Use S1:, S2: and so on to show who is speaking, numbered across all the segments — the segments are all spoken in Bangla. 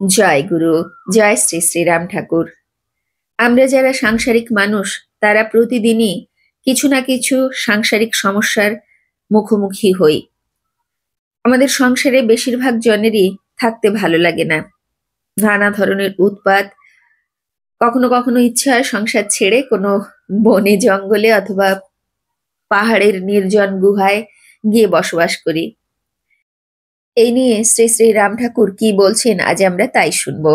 S1: জয় গুরু। জয় শ্রী শ্রীরাম ঠাকুর। আমরা যারা সাংসারিক মানুষ তারা প্রতিদিনই কিছু না কিছু সাংসারিক সমস্যার মুখোমুখি হই। আমাদের সংসারে বেশিরভাগ জনেরই থাকতে ভালো লাগে না। নানা ধরনের উৎপাত, কখনো কখনো ইচ্ছা হয় সংসার ছেড়ে কোনো বনে জঙ্গলে অথবা পাহাড়ের নির্জন গুহায় গিয়ে বসবাস করি। এই নিয়ে শ্রী শ্রী রাম ঠাকুর কি বলছেন আজ আমরা তাই শুনবো।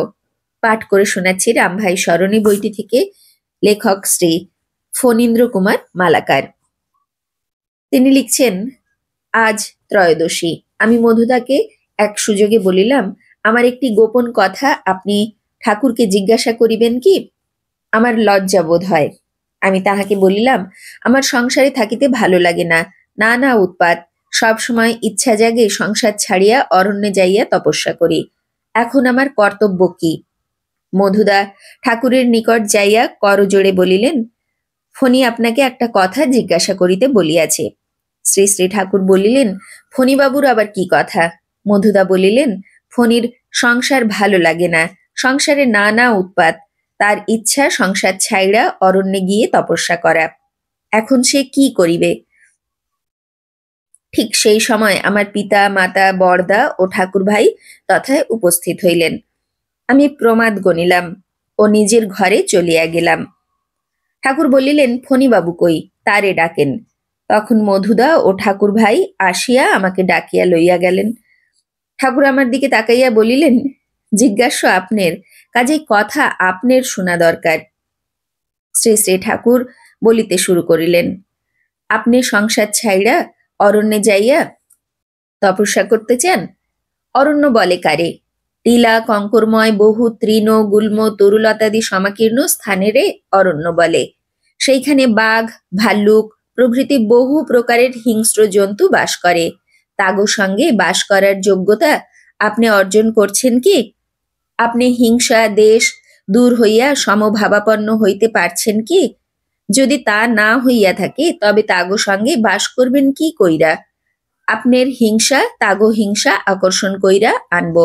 S1: পাঠ করে শোনাচ্ছি রামভাই সরণী বইটি থেকে, লেখক শ্রী ফণীন্দ্র কুমার মালাকার। তিনি লিখছেন, আজ ত্রয়োদশী। আমি মধুদাকে এক সুযোগে বলিলাম, আমার একটি গোপন কথা আপনি ঠাকুরকে জিজ্ঞাসা করিবেন কি? আমার লজ্জা বোধ হয়। আমি তাহাকে বলিলাম, আমার সংসারে থাকিতে ভালো লাগে না, নানা উৎপাত, সব সময় ইচ্ছা জাগে সংসার ছাড়িয়া অরণ্যে যাইয়া তপস্যা করি। এখন আমার কর্তব্য কি? মধুদা ঠাকুরের নিকট যাইয়া করজোড়ে বলিলেন, ফণী আপনাকে একটা কথা জিজ্ঞাসা করিতে বলিয়াছে। শ্রী শ্রী ঠাকুর বলিলেন, ফণীবাবুর আবার কি কথা? মধুদা বলিলেন, ফণীর সংসার ভালো লাগে না, সংসারে নানা উৎপাত, তার ইচ্ছা সংসার ছাইড়া অরণ্যে গিয়ে তপস্যা করা। এখন সে কি করিবে? ঠিক সেই সময় আমার পিতা মাতা বরদা ও ঠাকুর ভাই তথায় উপস্থিত হইলেন। আমি প্রমাদ গণিলাম ও নিজের ঘরে চলিয়া গেলাম। ঠাকুর বলিলেন, ফণীবাবু কই, তারে ডাকেন। তখন মধুদা ও ঠাকুর ভাই আসিয়া আমাকে ডাকিয়া লইয়া গেলেন। ঠাকুর আমার দিকে তাকাইয়া বলিলেন, জিজ্ঞাস্য আপনের, কাজেই কথা আপনের শোনা দরকার। শ্রী শ্রী ঠাকুর বলিতে শুরু করিলেন, আপনি সংসার ছাইড়া অরণ্যে যাইয়া তপস্যা করতে চান? অরণ্য বলে কারে? টিলা কঙ্করময় বহু তৃণ গুল্ম তরুলতাদি সমাকীর্ণ স্থানেরে অরণ্য বলে। সেইখানে বাঘ, ভাল্লুক প্রভৃতি বহু প্রকারের হিংস্র জন্তু বাস করে। তাগো সঙ্গে বাস করার যোগ্যতা আপনি অর্জন করছেন কি? আপনি হিংসা দেশ দূর হইয়া সমভাবাপন্ন হইতে পারছেন কি? যদি তা না হইয়া থাকে তবে তাগো সঙ্গে বাস করবেন কি কইরা? আপনার হিংসা তাগো হিংসা আকর্ষণ কইরা আনব।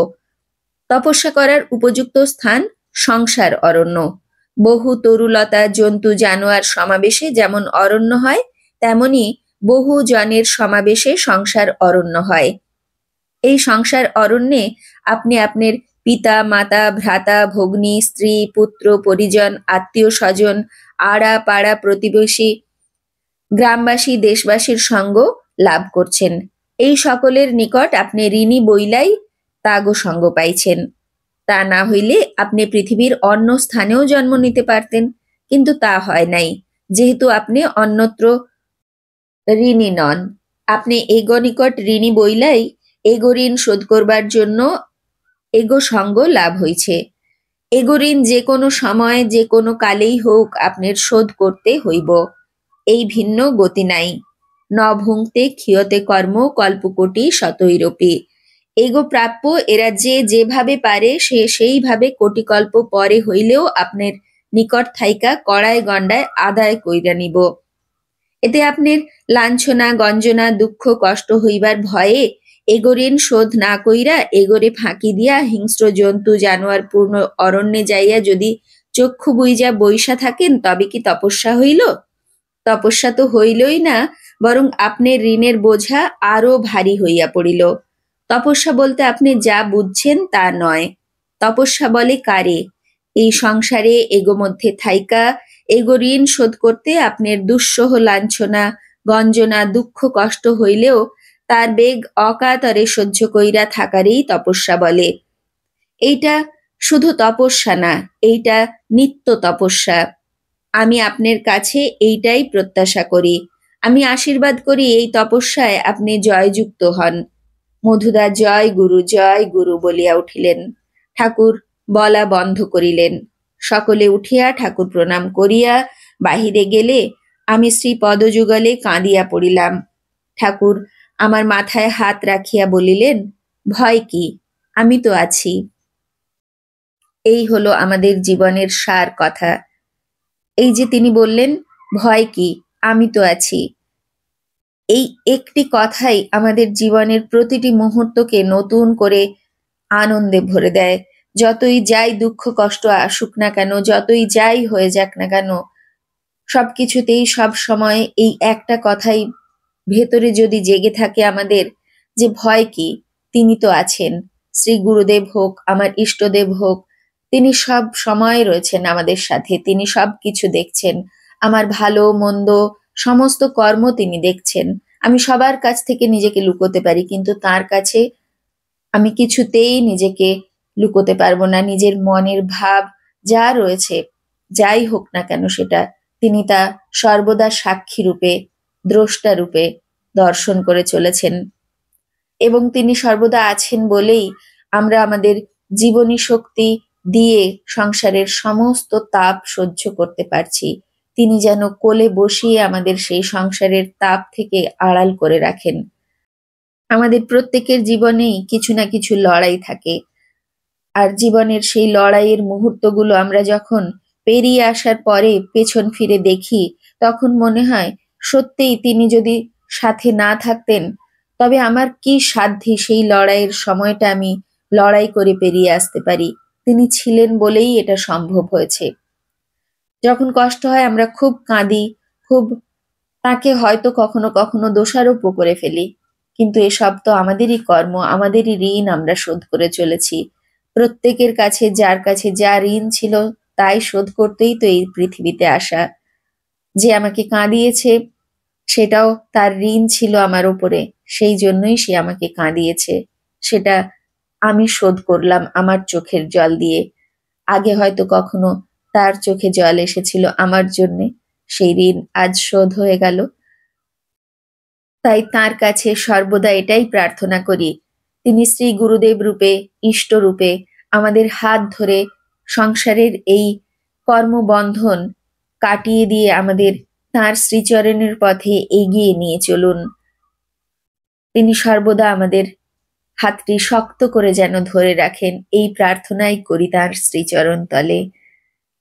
S1: তপস্যা করার উপযুক্ত স্থান সংসার অরণ্য। বহু তরুলতা জন্তু জানোয়ার সমাবেশে যেমন অরণ্য হয়, তেমনি বহু জনের সমাবেশে সংসার অরণ্য হয়। এই সংসার অরণ্যে আপনি আপনার পিতা মাতা ভ্রাতা ভগ্নী স্ত্রী পুত্র পরিজন আত্মীয় স্বজন আড়া পাড়া প্রতিবেশী গ্রামবাসী দেশবাসীর সঙ্গ লাভ করছেন। এই সকলের নিকট আপনি ঋণী বইলাই তাগো সঙ্গ পাইছেন। তা না হইলে আপনি পৃথিবীর অন্য স্থানেও জন্ম নিতে পারতেন, কিন্তু তা হয় নাই, যেহেতু আপনি অন্যত্র ঋণী নন। আপনি এগো নিকট ঋণী বইলাই এগো ঋণ শোধ করবার জন্য এগো সঙ্গ লাভ হইছে। এগো ঋণ যে কোনো সময় যে কোনো কালেই হোক আপনার শোধ করতে হইব, এই ভিন্ন গতি নাই। ন ভুংতে ক্ষিয়তে কর্ম কল্পকোটি শতৈরপি। এগো প্রাপ্য, এরা যে যেভাবে পারে সে সেইভাবে কোটিকল্প পরে হইলেও আপনার নিকট থাইকা কড়ায় গন্ডায় আদায় কইরা নিব। এতে আপনার লাঞ্ছনা গঞ্জনা দুঃখ কষ্ট হইবার ভয়ে এগো ঋণ শোধ না কইরা এগোরে ফাঁকি দিয়া হিংস্র জন্তু জানোয়ার পূর্ণ অরণ্যে যাইয়া যদি চক্ষু বুইজা বইসা থাকেন, তবে কি তপস্যা হইল? তপস্যা তো হইলই না, বরং আপনার ঋণের বোঝা আরো ভারী হইয়া পড়িল। তপস্যা বলতে আপনি যা বুঝছেন তা নয়। তপস্যা বলে কারে? এই সংসারে এগো মধ্যে থাইকা এগো ঋণ শোধ করতে আপনার দুঃসহ লাঞ্ছনা গঞ্জনা দুঃখ কষ্ট হইলেও তার বেগ অকাতরে সহ্য কইরা থাকারই তপস্যা বলে। এইটা শুধু তপস্যা না, এইটা নিত্য তপস্যা। আমি আপনার কাছে এইটাই প্রত্যাশা করি। আমি আশীর্বাদ করি এই তপস্যায় আপনি জয়যুক্ত হন। মধুদা জয় গুরু বলিয়া উঠিলেন। ঠাকুর বলা বন্ধ করিলেন। সকলে উঠিয়া ঠাকুর প্রণাম করিয়া বাহিরে গেলে আমি শ্রী পদযুগলে কাঁদিয়া পড়িলাম। ঠাকুর আমার মাথায় হাত রাখিয়া বলিলেন, ভয় কি, আমি তো আছি। এই হলো আমাদের জীবনের সার কথা। এই যে তিনি বললেন, ভয় কি, আমি তো আছি, এই একটি কথাই আমাদের জীবনের প্রতিটি মুহূর্তকে নতুন করে আনন্দে ভরে দেয়। যতই যাই দুঃখ কষ্ট আসুক না কেন, যতই যাই হয়ে যাক না কেন, সবকিছুতেই সব সময় এই একটা কথাই ভেতরে যদি জেগে থাকে আমাদের, যে ভয় কি, তিনি তো আছেন। শ্রী গুরুদেব হোক, আমার ইষ্টদেব হোক, তিনি সব সময় রয়েছেন আমাদের সাথে, তিনি সব কিছু দেখছেন, আমার ভালো মন্দ সমস্ত কর্ম তিনি দেখছেন। আমি সবার কাছ থেকে নিজেকে লুকোতে পারি, কিন্তু তার কাছে আমি কিছুতেই নিজেকে লুকোতে পারবো না। নিজের মনের ভাব যা রয়েছে, যাই হোক না কেন সেটা তিনি তা সর্বদা সাক্ষী রূপে, দ্রষ্টা রূপে দর্শন করে চলেছেন, এবং তিনি সর্বদা আছেন বলেই আমরা আমাদের জীবনী শক্তি দিয়ে সংসারের সমস্ত তাপ সহ্য করতে পারছি। তিনি যেন কোলে বসিয়ে আমাদের সেই সংসারের তাপ থেকে আড়াল করে রাখেন। আমাদের প্রত্যেকের জীবনেই কিছু না কিছু লড়াই থাকে, আর জীবনের সেই লড়াইয়ের মুহূর্তগুলো আমরা যখন পেরিয়ে আসার পরে পেছন ফিরে দেখি, তখন মনে হয় সত্যিই তিনি যদি সাথে না থাকতেন, তবে আমার কি সাধ্যে সেই লড়াইয়ের সময়টা আমি লড়াই করে পেরিয়ে আসতে পারি। তিনি ছিলেন বলেই এটা সম্ভব হয়েছে। যখন কষ্ট হয় আমরা খুব কাঁদি, খুব তাকে হয়তো কখনো কখনো দোষারোপ করে ফেলি, কিন্তু এসব তো আমাদেরই কর্ম, আমাদেরই ঋণ আমরা শোধ করে চলেছি। প্রত্যেকের কাছে যার কাছে যা ঋণ ছিল তাই শোধ করতেই তো এই পৃথিবীতে আসা। যে আমাকে কাঁদিয়েছে সেটাও তার ঋণ ছিল আমার উপরে, সেই জন্যই সে আমাকে কাঁদিয়েছে। সেটা আমি শোধ করলাম আমার চোখের জল দিয়ে। আগে হয়তো কখনো তার চোখে জল এসেছিল আমার জন্যে, সেই ঋণ আজ শোধ হয়ে গেল। তাই তাঁর কাছে সর্বদা এটাই প্রার্থনা করি, তিনি শ্রী গুরুদেব রূপে, ইষ্ট রূপে আমাদের হাত ধরে সংসারের এই কর্মবন্ধন কাটিয়ে দিয়ে আমাদের তাঁর শ্রীচরণের পথে এগিয়ে নিয়ে চলুন। তিনি সর্বদা আমাদের হাতটি শক্ত করে যেন ধরে রাখেন, এই প্রার্থনাই করি তাঁর শ্রীচরণ তলে।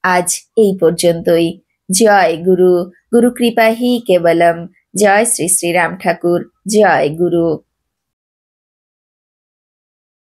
S1: আজ এই পর্যন্তই। জয় গুরু, গুরু কৃপা হি কেবলম। জয় শ্রী শ্রী রাম ঠাকুর, জয় গুরু।